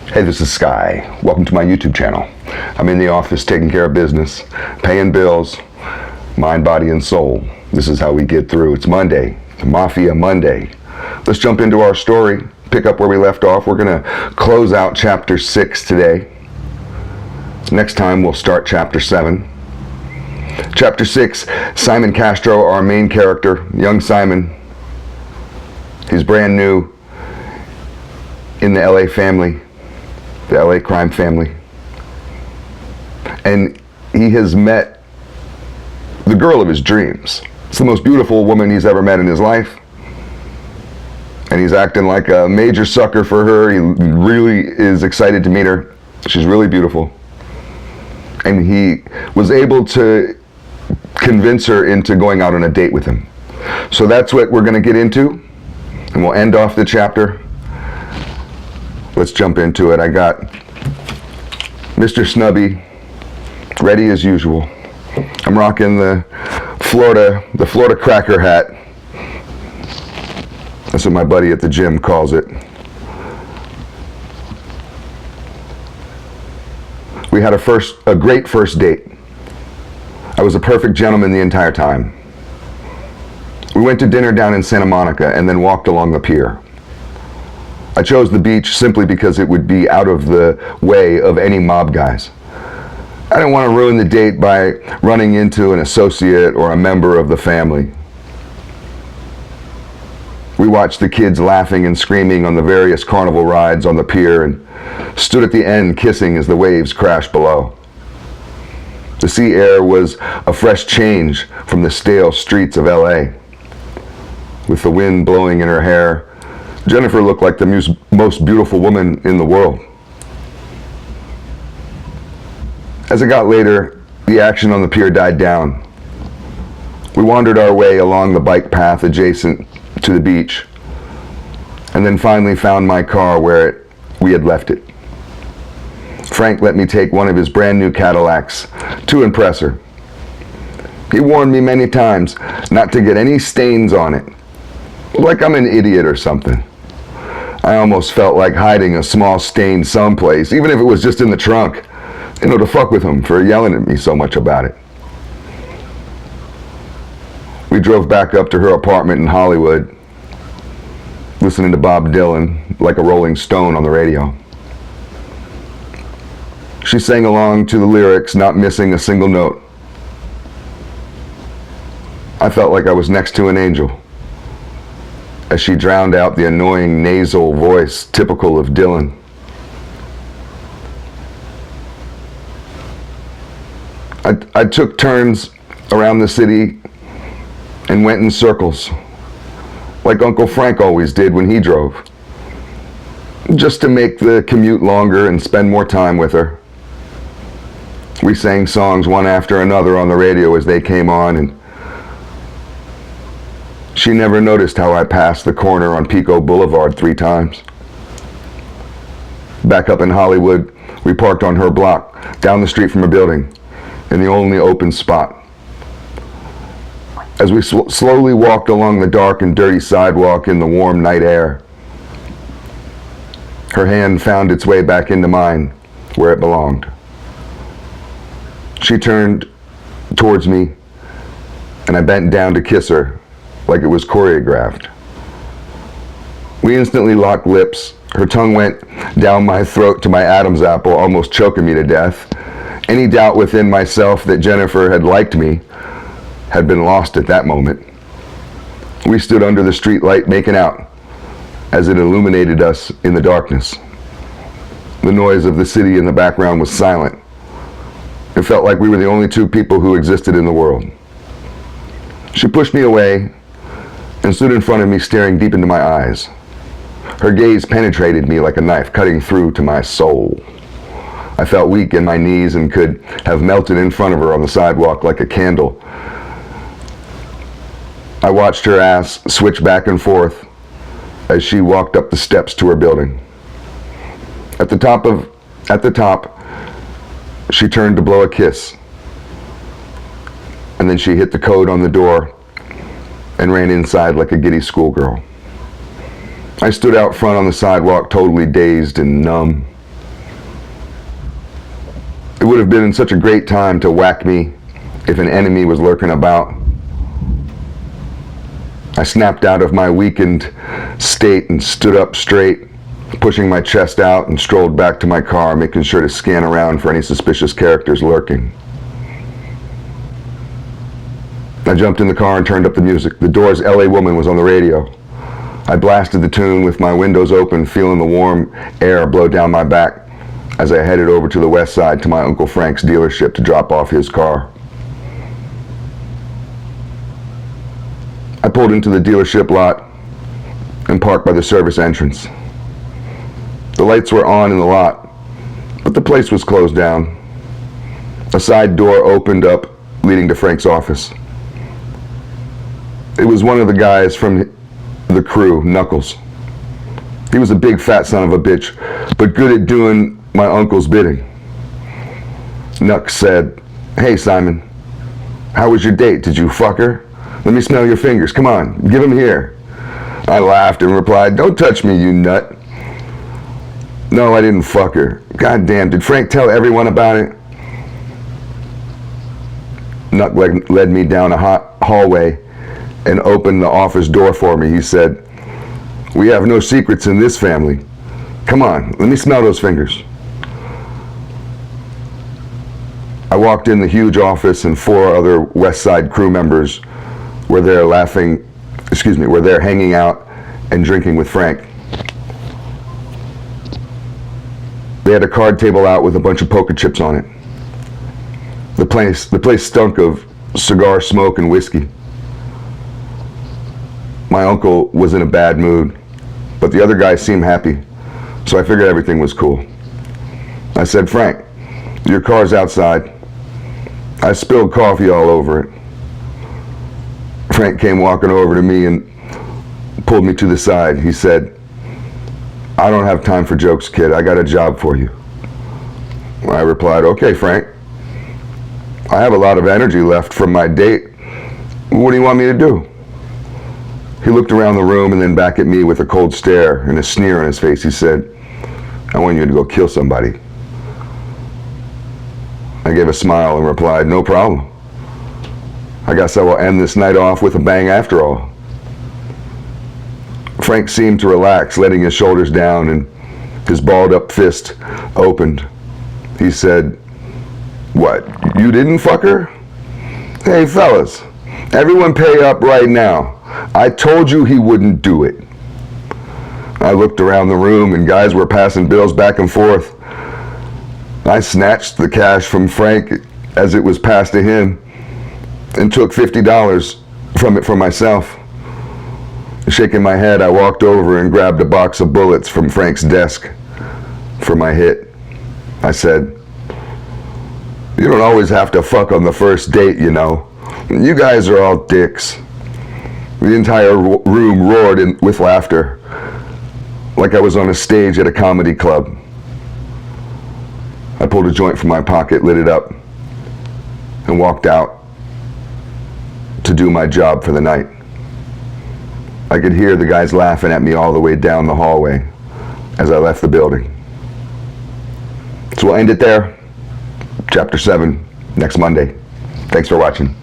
Hey, this is Sky. Welcome to my YouTube channel. I'm in the office taking care of business, paying bills, mind, body, and soul. This is how we get through. It's Monday, it's Mafia Monday. Let's jump into our story, pick up where we left off. We're going to close out Chapter 6 today. Next time we'll start Chapter 7. Chapter 6, Simon Castro, our main character, young Simon. He's brand new in the LA family, the LA crime family. And he has met the girl of his dreams. It's the most beautiful woman he's ever met in his life. And he's acting like a major sucker for her. He really is excited to meet her. She's really beautiful. And he was able to convince her into going out on a date with him. So that's what we're going to get into. And we'll end off the chapter. Let's jump into it. I got Mr. Snubby ready as usual. I'm rocking the Florida cracker hat. That's what my buddy at the gym calls it. We had a great first date. I was a perfect gentleman the entire time. We went to dinner down in Santa Monica and then walked along the pier. I chose the beach simply because it would be out of the way of any mob guys. I didn't want to ruin the date by running into an associate or a member of the family. We watched the kids laughing and screaming on the various carnival rides on the pier and stood at the end kissing as the waves crashed below. The sea air was a fresh change from the stale streets of LA. With the wind blowing in her hair, Jennifer looked like the most beautiful woman in the world. As it got later, the action on the pier died down. We wandered our way along the bike path adjacent to the beach, and then finally found my car where we had left it. Frank let me take one of his brand new Cadillacs to impress her. He warned me many times not to get any stains on it, like I'm an idiot or something. I almost felt like hiding a small stain someplace, even if it was just in the trunk, to fuck with him for yelling at me so much about it. We drove back up to her apartment in Hollywood, listening to Bob Dylan like a Rolling Stone on the radio. She sang along to the lyrics, not missing a single note. I felt like I was next to an angel as she drowned out the annoying nasal voice typical of Dylan. I took turns around the city and went in circles, like Uncle Frank always did when he drove, just to make the commute longer and spend more time with her. We sang songs one after another on the radio as they came on, and she never noticed how I passed the corner on Pico Boulevard 3 times. Back up in Hollywood, we parked on her block, down the street from a building, in the only open spot. As we slowly walked along the dark and dirty sidewalk in the warm night air, her hand found its way back into mine, where it belonged. She turned towards me, and I bent down to kiss her, like it was choreographed. We instantly locked lips. Her tongue went down my throat to my Adam's apple, almost choking me to death. Any doubt within myself that Jennifer had liked me had been lost at that moment. We stood under the street light making out as it illuminated us in the darkness. The noise of the city in the background was silent. It felt like we were the only 2 people who existed in the world. She pushed me away and stood in front of me, staring deep into my eyes. Her gaze penetrated me like a knife, cutting through to my soul. I felt weak in my knees and could have melted in front of her on the sidewalk like a candle. I watched her ass switch back and forth as she walked up the steps to her building. At the top, she turned to blow a kiss. And then she hit the code on the door and ran inside like a giddy schoolgirl. I stood out front on the sidewalk, totally dazed and numb. It would have been such a great time to whack me if an enemy was lurking about. I snapped out of my weakened state and stood up straight, pushing my chest out, and strolled back to my car, making sure to scan around for any suspicious characters lurking. I jumped in the car and turned up the music. The Doors' LA Woman was on the radio. I blasted the tune with my windows open, feeling the warm air blow down my back as I headed over to the west side to my Uncle Frank's dealership to drop off his car. I pulled into the dealership lot and parked by the service entrance. The lights were on in the lot, but the place was closed down. A side door opened up, leading to Frank's office. It was one of the guys from the crew, Knuckles. He was a big fat son of a bitch, but good at doing my uncle's bidding. Nuck said, "Hey Simon, how was your date? Did you fuck her? Let me smell your fingers. Come on, give them here." I laughed and replied, "Don't touch me, you nut." "No, I didn't fuck her." "God damn, did Frank tell everyone about it?" Nuck led me down a hot hallway and opened the office door for me. He said, "We have no secrets in this family. Come on, let me smell those fingers." I walked in the huge office and 4 other West Side crew members were there were there hanging out and drinking with Frank. They had a card table out with a bunch of poker chips on it. The place stunk of cigar smoke and whiskey. My uncle was in a bad mood, but the other guys seemed happy, so I figured everything was cool. I said, "Frank, your car's outside." I spilled coffee all over it. Frank came walking over to me and pulled me to the side. He said, "I don't have time for jokes, kid. I got a job for you." I replied, "Okay, Frank. I have a lot of energy left from my date. What do you want me to do?" He looked around the room and then back at me with a cold stare and a sneer on his face. He said, "I want you to go kill somebody." I gave a smile and replied, "No problem. I guess I will end this night off with a bang after all." Frank seemed to relax, letting his shoulders down and his balled up fist opened. He said, "What, you didn't fuck her? Hey fellas, everyone pay up right now. I told you he wouldn't do it." I looked around the room and guys were passing bills back and forth. I snatched the cash from Frank as it was passed to him and took $50 from it for myself. Shaking my head, I walked over and grabbed a box of bullets from Frank's desk for my hit. I said, "You don't always have to fuck on the first date, you know. You guys are all dicks." The entire room roared with laughter, like I was on a stage at a comedy club. I pulled a joint from my pocket, lit it up, and walked out to do my job for the night. I could hear the guys laughing at me all the way down the hallway as I left the building. So we'll end it there. Chapter 7 next Monday. Thanks for watching.